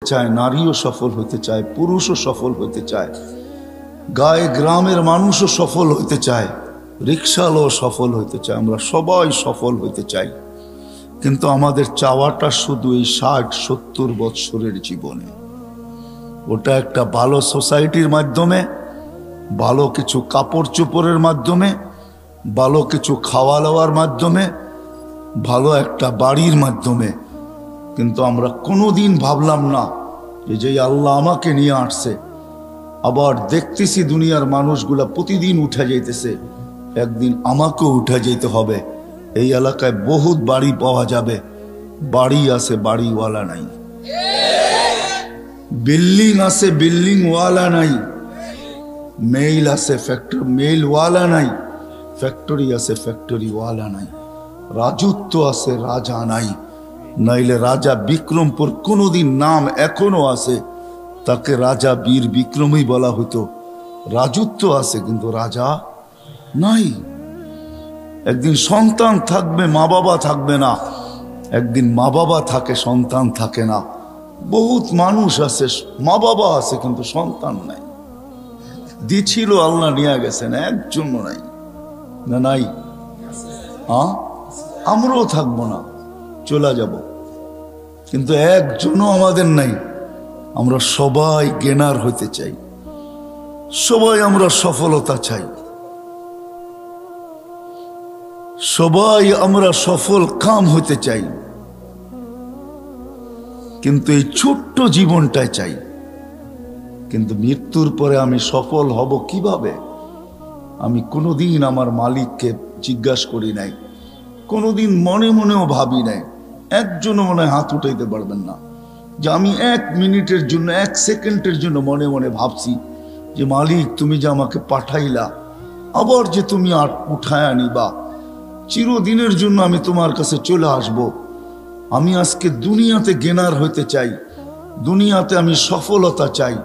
চায়, নারীও সফল হতে চায়, পুরুষও সফল হতে চায়, গায়ে গ্রামের মানুষও সফল হতে চায়, রিক্সাওয়ালাও সফল হতে চায়, আমরা সবাই সফল হতে চাই। কিন্তু আমাদের চাওয়াটা শুধু এই 60-70 বৎসরের জীবনে। ওটা একটা ভালো সোসাইটির মাধ্যমে, ভালো কিছু কাপড় চোপড়ের মাধ্যমে, ভালো কিছু খাওয়া দাওয়ার মাধ্যমে, ভালো একটা বাড়ির মাধ্যমে। কিন্তু আমরা কোনোদিন ভাবলাম না যে আল্লাহ আমাকে নিয়ে আসছে, আবার দেখতেছি দুনিয়ার মানুষগুলা প্রতিদিন উঠে যাইতেছে, একদিন আমাকেও উঠে যেতে হবে। এই এলাকায় বহুত বাড়ি পাওয়া যাবে, বাড়ি আছে বাড়িওয়ালা নাই, বিল্ডিং আছে বিল্ডিংওয়ালা নাই, মেইল আছে ফ্যাক্টরি মেইলওয়ালা নাই, ফ্যাক্টরি আছে ফ্যাক্টরিওয়ালা নাই, রাজত্ব আছে রাজা নাই। নাইলে রাজা বিক্রমপুর কোনোদিন নাম এখনো আছে, তাকে রাজা বীর বিক্রমই বলা হতো। রাজত্ব আছে কিন্তু রাজা নাই। একদিন সন্তান থাকবে, মা বাবা থাকবে না। একদিন মা বাবা থাকে, সন্তান থাকে না। বহুত মানুষ আছে, মা বাবা আছে কিন্তু সন্তান নাই। দিছিল আল্লাহ নিয়ে গেছেন, একজনও নাই। না নাই? হ্যাঁ, আমরাও থাকবো না, চলে যাব, কিন্তু একজনও আমাদের নাই। আমরা সবাই জ্ঞানার হইতে চাই, সবাই আমরা সফলতা চাই, সবাই আমরা সফল কাম হইতে চাই, কিন্তু এই ছোট্ট জীবনটাই চাই। কিন্তু মৃত্যুর পরে আমি সফল হব কিভাবে? আমি কোনোদিন আমার মালিককে জিজ্ঞাসা করি নাই, কোনোদিন মনে মনেও ভাবি নাই। একজনও মনে হয় হাত উঠাইতে পারবেন না যে আমি 1 মিনিটের জন্য, 1 সেকেন্ডের জন্য মনে মনে ভাবছি যে মালিক তুমি যে আমাকে পাঠাইলা, আবার যে তুমি আর উঠায় আনিবা, চিরদিনের জন্য আমি তোমার কাছে চলে আসব। আমি আজকে দুনিয়াতে জ্ঞানার হইতে চাই, দুনিয়াতে আমি সফলতা চাই,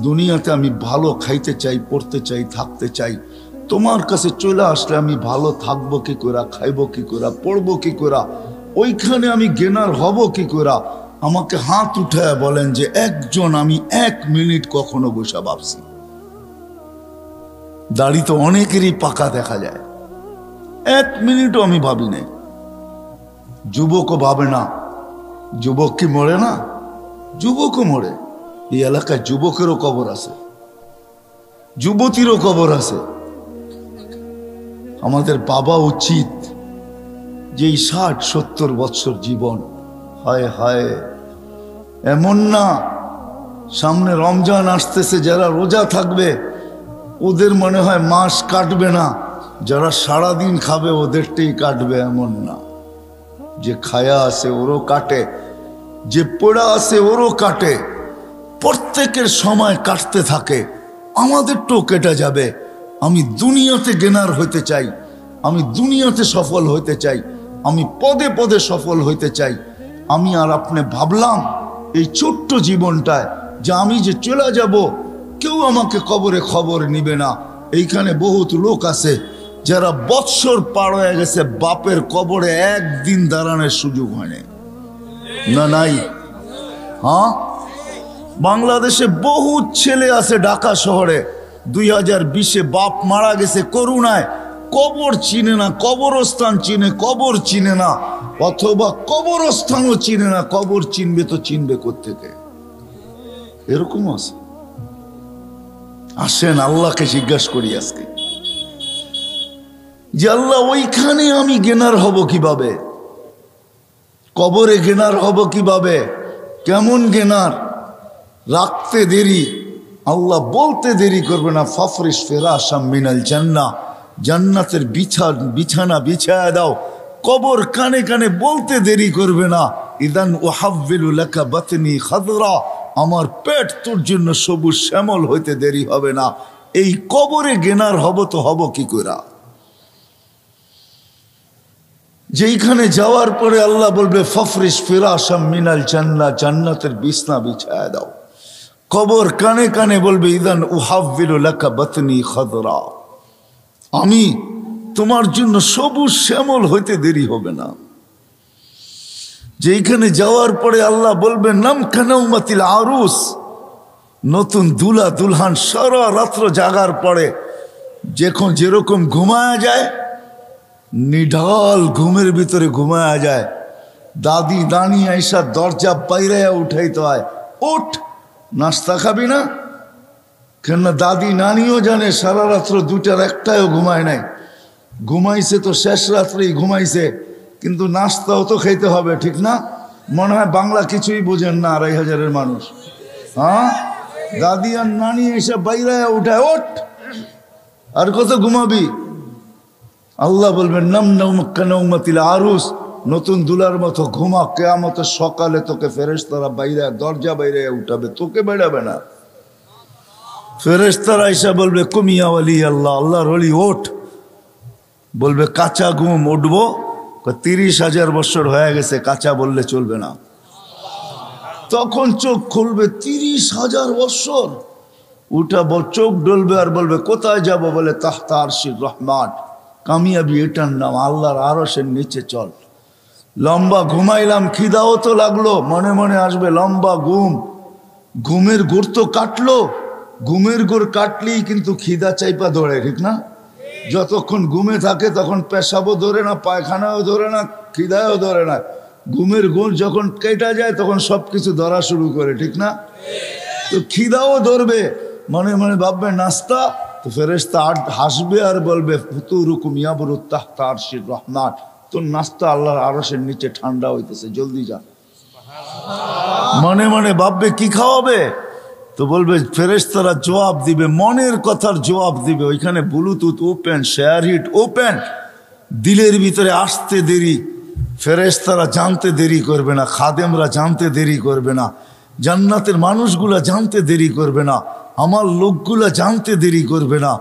দুনিয়াতে আমি ভালো খাইতে চাই, পড়তে চাই, থাকতে চাই। তোমার কাছে চলে আসলে আমি ভালো থাকবো কি করে, খাইবো কি করে, পড়বো কি করে, ওইখানে আমি জ্ঞানার হব কি করে? আমাকে হাত উঠায় বলেন যে একজন আমি 1 মিনিট কখনো বসে ভাবছি? দাড়ি তো অনেকেরই পাকা দেখা যায়, 1 মিনিটও আমি ভাবি নাই। যুবকও ভাবে না। যুবক কি মরে না? যুবকও মরে। এই এলাকায় যুবকেরও কবর আছে, যুবতীরও কবর আছে। আমাদের বাবা উচিত যে 60-70 বছর জীবন, হায় হায়, এমন না সামনে রমজান আসতেছে, যারা রোজা থাকবে ওদের মনে হয় মাস কাটবে না, যারা সারাদিন খাবে ওদেরটাই কাটবে, এমন না। যে খায়া আছে ওরও কাটে, যে পড়া আছে ওরও কাটে, প্রত্যেকের সময় কাটতে থাকে, আমাদেরটাও কেটে যাবে। আমি দুনিয়াতে জ্ঞানার হইতে চাই, আমি দুনিয়াতে সফল হইতে চাই, আমি পদে পদে সফল হইতে চাই। আমি আর আপনি ভাবলাম এই ছোট্ট জীবনটায় যে আমি যে চলে যাব, কেউ আমাকে কবরে খবর নিবে না। এইখানে বহুত লোক আছে যারা বৎসর পার হয়ে গেছে, বাপের কবরে একদিন দাঁড়ানোর সুযোগ হয়নি। না নাই? হ্যাঁ, বাংলাদেশে বহুত ছেলে আছে, ঢাকা শহরে 2020-এ বাপ মারা গেছে করুণায়, কবর চিনে না, কবরস্থান চিনে, কবর চিনে না, অথবা কবরস্থানও চিনে না। কবর চিনবে তো চিনবে কোত্থেকে? এরকম আছে। আসেন আল্লাহকে জিজ্ঞাসা করি আজকে যে আল্লাহ ওইখানে আমি জ্ঞানার হব কিভাবে? কবরে জ্ঞানার হব কিভাবে? কেমন জ্ঞানার? রাখতে দেরি, আল্লাহ বলতে দেরি করবে না, ফাফরিশ ফিরাশাম মিনাল জান্নাহ, জান্নাতের বিছানা বিছায়া দাও। কবর কানে কানে বলতে দেরি করবে না, ইদান উহাব্বিলু লাকা বাতনি খাদরা, আমার পেট তোর জন্য সবুজ শ্যামল হইতে দেরি হবে না। এই কবরে জ্ঞানার হব তো হব কি করে? যেইখানে যাওয়ার পরে আল্লাহ বলবে ফাফরিশ ফিরাশাম মিনাল জান্নাহ, জান্নাতের বিছানা বিছায়া দাও। কবর কানে কানে বলবে ইদান উহাব্বিলু লাকা বাতনি খাদরা, আমি তোমার জন্য সবুজ শ্যামল হইতে দেরি হবে না। যেইখানে যাওয়ার পরে আল্লাহ বলবেন নাম কানাউমাতিল আরুস, নতুন দুলা দুলহান সারা রাত্র জাগার পরে যখন যেরকম ঘুমায়া যায়, নিঢাল ঘুমের ভিতরে ঘুমায়া যায়, দাদি দানি আইসা দরজা বাইরে উঠাইতে হয়, ওঠ নাস্তা খাবি না? কেন দাদি নানিও জানে সারা রাত্র দুটার একটাও ঘুমায় নাই, ঘুমাইছে তো শেষ রাত্রেই ঘুমাইছে, কিন্তু নাস্তাও তো খাইতে হবে, ঠিক না? মনে হয় বাংলা কিছুই বোঝেন না ২৫০০-এর মানুষ। হ্যাঁ, দাদি আর নানি এসে বাইরে উঠায়, ওঠ আর কত ঘুমাবি? আল্লাহ বলবেন নাম নাউমাতিল আরুস, নতুন দুলার মতো ঘুমা, কিয়ামতের সকালে তোকে ফেরেশতারা বাইরে দরজা বাইরে উঠাবে, তোকে বেড়াবে না। ফেরেশতারা এসে বলবে কুমিয়া ওয়ালি আল্লাহ, আল্লাহর ওলি ওঠ। বলবে কাঁচা ঘুম, উঠবো? ৩০,০০০ বছর হয়ে গেছে, কাঁচা বললে চলবে না। তখন চোখ খুলবে ৩০,০০০ বছর, উঠাবো, চোখ ডলবে আর বলবে কোথায় যাব? বলে তাহতা আরশির রহমান, কামিয়াবি এটার নাম, আল্লাহর আরশের নিচে চল। লম্বা ঘুমাইলাম, খিদাও তো লাগলো, মনে মনে আসবে লম্বা ঘুম, ঘুমের গুড় তো কাটলো, ঘুমের গুড় কাটলেই কিন্তু খিদা চাইপা ধরে, ঠিক না? যতক্ষণ ঘুমে থাকে তখন পেশাবও ধরে না, পায়খানাও ধরে না, খিদাও ধরে না। ঘুমের গুড় যখন কেটে যায় তখন সব কিছু ধরা শুরু করে, ঠিক না? তো খিদাও ধরবে, মনে মনে ভাববে নাস্তা, তো ফেরেশতা হাসবে আর বলবে ফুতুরুকুম ইয়াবরুত তাহতা আরশির রহমান, তোর নাস্তা আল্লাহর আরশের নিচে ঠান্ডা হইতেছে, জলদি যা। মনে মনে ভাববে কি খাওয়াবে? তো বলবে ফেরেশতারা জবাব দিবে, মনের কথার জবাব দিবে। ওইখানে bluetooth open, SHAREit open, দিলের ভিতরে আসতে দেরি, ফেরেশতারা জানতে দেরি করবে না, খাদেমরা জানতে দেরি করবে না, জান্নাতের মানুষগুলা জানতে দেরি করবে না, আমার লোকগুলা জানতে দেরি করবে না,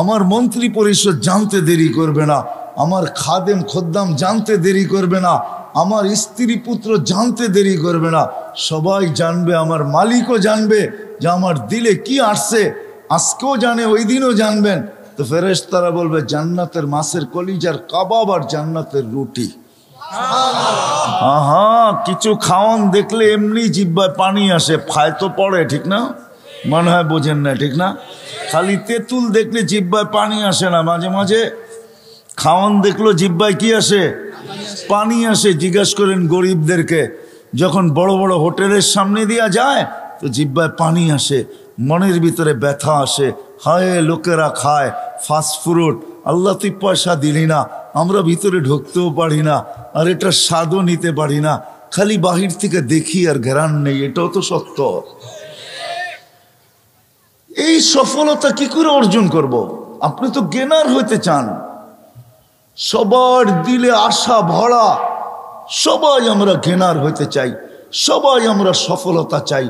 আমার মন্ত্রী পরিষদ জানতে দেরি করবে না, আমার খাদেম খদ্দাম জানতে দেরি করবে না, আমার স্ত্রী পুত্র জানতে দেরি করবে না। সবাই জানবে, আমার মালিকও জানবে যে আমার দিলে কি আসছে, আজকেও জানে, ওই দিনও জানবেন। তো ফেরেশতারা বলবে জান্নাতের মাছের কলিজার কাবাব আর জান্নাতের রুটি। হ্যাঁ, কিছু খাওয়ান দেখলে এমনি জিহ্বায় পানি আসে, ফায় তো পড়ে, ঠিক না? মনে হয় বোঝেন না, ঠিক না? খালি তেঁতুল দেখলে জিহ্বায় পানি আসে না, মাঝে মাঝে খাওয়ান দেখলো জিহ্বায় কি আসে? পানি আসে। জিজ্ঞাসা করেন গরিবদেরকে, যখন বড় বড় হোটেলের সামনে দিয়া যায় তো জিহ্বায় পানি আসে, মনের ভিতরে ব্যথা আসে, হায় লোকেরা খায় ফাস্ট ফুড, আল্লাহ তুই পয়সা দিলি না, আমরা ভিতরে ঢুকতেও পারি না, আর এটা স্বাদও নিতে পারি না, খালি বাহির থেকে দেখি আর ঘেরান নেই, এটাও তো সত্য। এই সফলতা কি করে অর্জন করব? আপনি তো গেনার হইতে চান, সবার দিলে আশা ভরা, সবাই আমরা গেনার হইতে চাই, সবাই আমরা সফলতা চাই,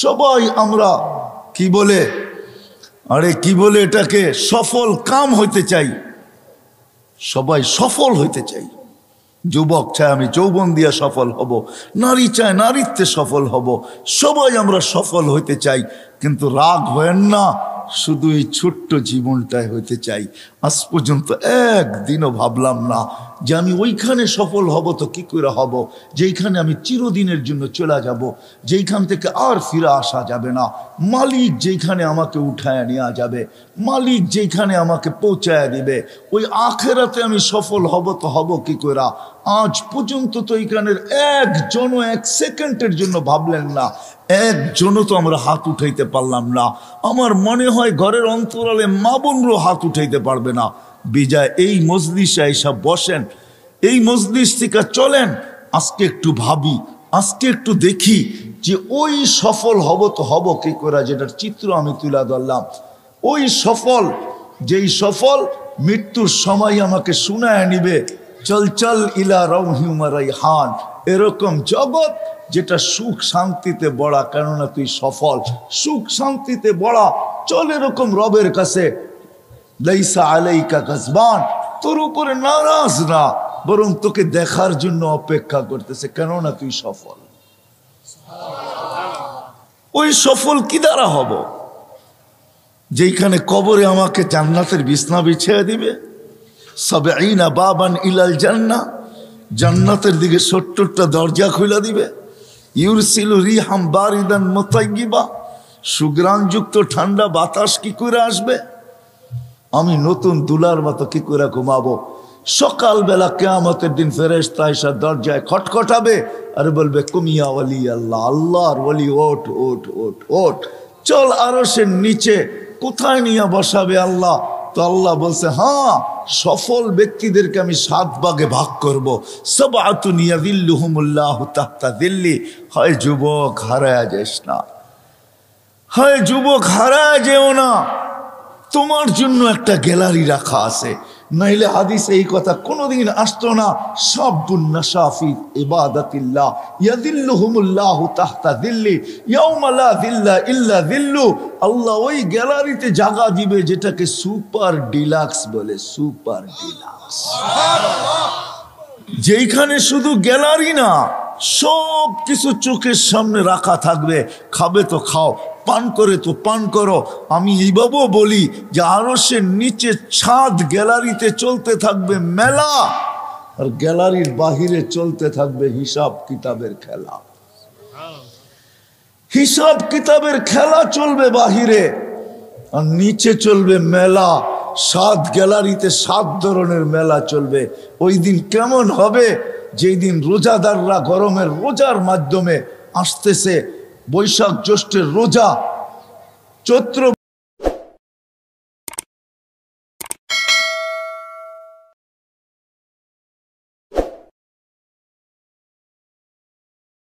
সবাই আমরা কি বলে, আরে কি বলে এটাকে, সফল কাম হইতে চাই, সবাই সফল হইতে চাই। যুবক চায় আমি যৌবন দিয়া সফল হব, নারী চায় নারীত্বে সফল হব, সবাই আমরা সফল হইতে চাই। কিন্তু রাগ হয়েন না, শুধু এই ছোট্ট জীবনটাই হইতে চাই। আজ পর্যন্ত একদিনও ভাবলাম না যে আমি ওইখানে সফল হব, তো কি করে হব যেইখানে আমি চিরদিনের জন্য চলে যাব, যেইখান থেকে আর ফিরে আসা যাবে না, মালিক যেইখানে আমাকে উঠায় নেওয়া যাবে, মালিক যেইখানে আমাকে পৌঁছায় দিবে, ওই আখেরাতে আমি সফল হব, তো হব কি করে? আজ পর্যন্ত তো এইখানের একজনও এক সেকেন্ডের জন্য ভাবলেন না, একজনও তো আমরা হাত উঠাইতে পারলাম না। আমার মনে হয় ঘরের অন্তরালে মা বোনরও হাত উঠাইতে পারবে না। বিজয় এই মজলিসে এইসব বসেন, এই মজলিস থেকে চলেন, আজকে একটু ভাবি, আজকে একটু দেখি যে ওই সফল হব তো হব কি করে, যেটার চিত্র আমি তুলে ধরলাম। ওই সফল, যেই সফল মৃত্যুর সময় আমাকে শুনায় নিবে, চল চল ইলা রওহিম রাইহান, এরকম জগৎ যেটা সুখ শান্তিতে বড়া, কেননা তুই সফল, সুখ শান্তিতে বড়া, চল এরকম রবের কাছে। লাইসা আলাইকা গাজবান, তোর উপরে নারাজ না, বরং তোকে দেখার জন্য অপেক্ষা করতেছে, কেননা তুই সফল। ওই সফল কি দ্বারা হব? যেইখানে কবরে আমাকে জান্নাতের বিছনা বিছিয়ে দিবে, সাবঈনা বাবান ইলাল জান্নাহ, জান্নাতের দিকে 70টা দরজা খুলে দিবে। ইউরসিলু রিহাম বারিদান মুতাইয়্যিবা, সুগ্রাণযুক্ত ঠান্ডা বাতাস কি করে আসবে? আমি নতুন দুলার মতো কি করে ঘুমাবো? সকালবেলা কিয়ামতের দিন ফেরেশতা এসে দরজায় খটখটাবে আর বলবে কুমিয়া ওয়ালি আল্লাহ, আল্লাহর ওয়ালি, ওঠ ওঠ ওঠ ওঠ, চল আরশের নিচে। কোথায় নিয়ে বসাবে আল্লাহ? তো আল্লাহ বলছে, হ্যাঁ, সফল ব্যক্তিদেরকে আমি 7 ভাগে ভাগ করব। সাবআতুন ইয়াযিল্লুহুমুল্লাহু তাহতা যিল্লি। হয় যুবক, হারায় যাস না, হয় যুবক হারায় যেও না, তোমার জন্য একটা গ্যালারি রাখা আছে। নাইলে হাদিসে এই কথা কোনোদিন আসতো না। সাবুন নাশা ফি ইবাদাতিল্লাহ ইয়াযিল্লুহুমুল্লাহু তাহতা যিল্লি ইয়াওমা লা যিল্লা ইল্লা যিল্লু। আল্লাহ ওই গ্যালারিতে জায়গা দিবে যেটাকে সুপার ডিলাক্স বলে, সুপার ডিলাক্স, যেখানে শুধু গ্যালারি না, সব কিছু চোখের সামনে রাখা থাকবে। খাবে তো খাও, পান করে তো পান করো। আমি এইভাবেও বলি যে আরশের নিচে ছাদ গ্যালারিতে চলতে থাকবে মেলা, আর গ্যালারির বাহিরে চলতে থাকবে হিসাব কিতাবের খেলা। হিসাব কিতাবের খেলা চলবে বাহিরে, আর নিচে চলবে মেলা। 7 গ্যালারিতে 7 ধরনের মেলা চলবে। ওই দিন কেমন হবে? যেই দিন রোজাদাররা গরমের রোজার মাধ্যমে আসতেছে, বৈশাখ জ্যৈষ্ঠের রোজা, চৈত্র